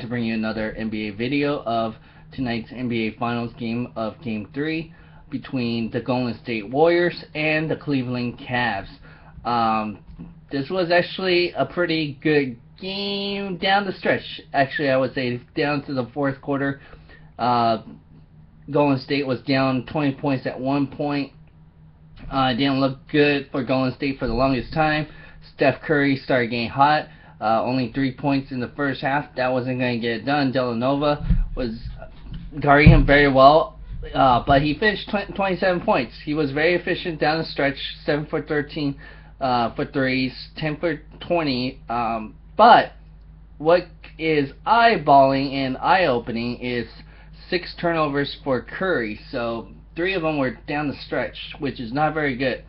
to bring you another NBA video of tonight's NBA Finals game of Game 3 between the Golden State Warriors and the Cleveland Cavs. This was actually a pretty good game down the stretch. Actually, I would say down to the fourth quarter. Golden State was down 20 points at one point. It didn't look good for Golden State for the longest time. Steph Curry started getting hot. Only 3 points in the first half. That wasn't going to get it done. Villanova was guarding him very well, but he finished 27 points. He was very efficient down the stretch. 7 for 13 for threes, 10 for 20. But what is eyeballing and eye-opening is 6 turnovers for Curry. So 3 of them were down the stretch, which is not very good.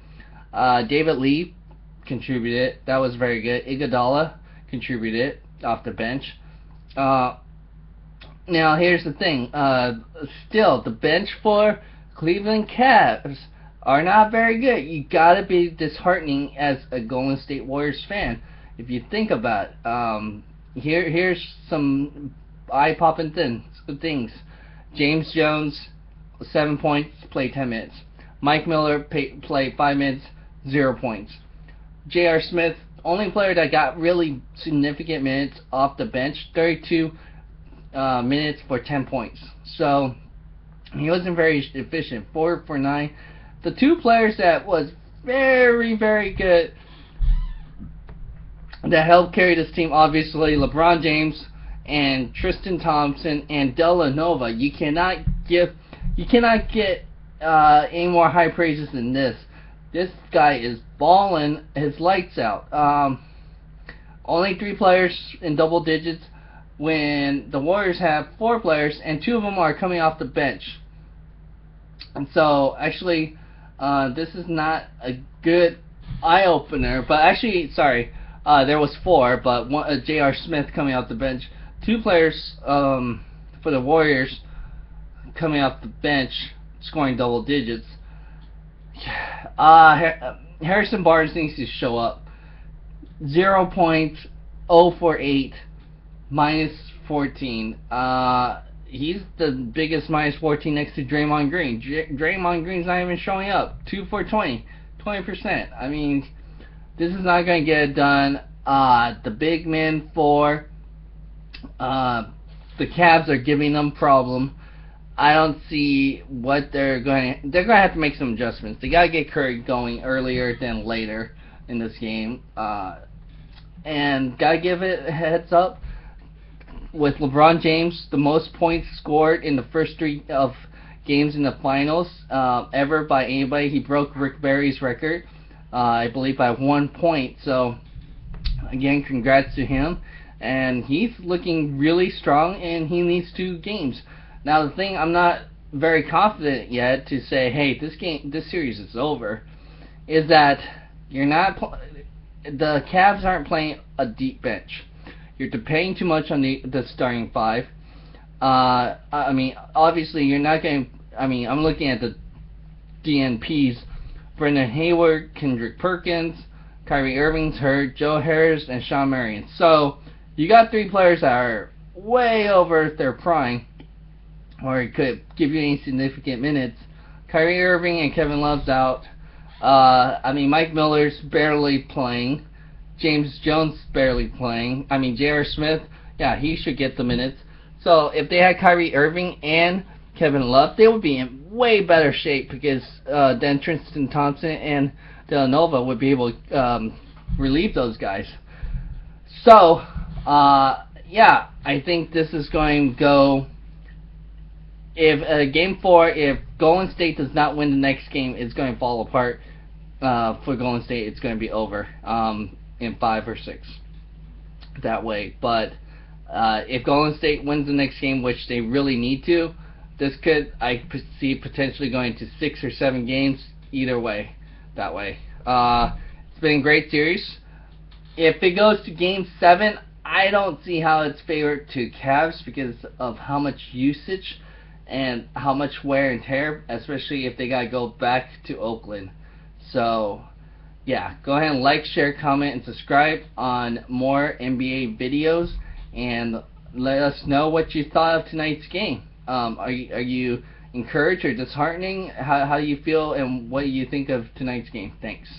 David Lee contributed. That was very good. Iguodala contributed off the bench. Now here's the thing. Still, the bench for Cleveland Cavs are not very good. You gotta be disheartening as a Golden State Warriors fan if you think about it. Here's some eye-popping things. James Jones, 7 points, played 10 minutes. Mike Miller played 5 minutes, 0 points. J.R. Smith, only player that got really significant minutes off the bench, 32 minutes for 10 points. So he wasn't very efficient. 4 for 9. The 2 players that was very, very good that helped carry this team, obviously, LeBron James and Tristan Thompson and Villanova. You cannot get any more high praises than this. This guy is balling his lights out. Only 3 players in double digits when the Warriors have 4 players, and 2 of them are coming off the bench. And so, actually, this is not a good eye-opener. But actually, sorry, there was 4, but J.R. Smith coming off the bench. 2 players for the Warriors coming off the bench, scoring double digits. Harrison Barnes needs to show up. 0 points, 0 for 8, minus 14. He's the biggest minus 14 next to Draymond Green. Draymond Green's not even showing up. 2 for 20, 20%. I mean, this is not going to get it done. The big men for the Cavs are giving them problem. I don't see what they're going to have to make some adjustments. They got to get Curry going earlier than later in this game. And got to give it a heads up with LeBron James, the most points scored in the first 3 of games in the finals ever by anybody. He broke Rick Barry's record, I believe, by 1 point. So, again, congrats to him. And he's looking really strong, and he needs 2 games. Now, the thing I'm not very confident yet to say, hey, this series is over, is that the Cavs aren't playing a deep bench. You're depending too much on the starting 5. I mean, obviously, you're not going to. I mean, I'm looking at the DNPs. Brendan Hayward, Kendrick Perkins, Kyrie Irving's hurt, Joe Harris, and Sean Marion. So, you got 3 players that are way over their prime, or could give you any significant minutes. Kyrie Irving and Kevin Love's out. I mean, Mike Miller's barely playing. James Jones barely playing. I mean, J.R. Smith, yeah, he should get the minutes. So if they had Kyrie Irving and Kevin Love, they would be in way better shape because then Tristan Thompson and Villanova would be able to relieve those guys. So, yeah, I think this is going to go. If Game 4, if Golden State does not win the next game, it's going to fall apart. For Golden State, it's going to be over in 5 or 6 that way. But if Golden State wins the next game, which they really need to, I see potentially going to 6 or 7 games either way. That way, it's been a great series. If it goes to Game 7, I don't see how it's favored to Cavs because of how much usage and how much wear and tear, especially if they gotta go back to Oakland. So, yeah, go ahead and like, share, comment, and subscribe on more NBA videos. And let us know what you thought of tonight's game. Are you encouraged or disheartening? How do you feel, and what do you think of tonight's game? Thanks.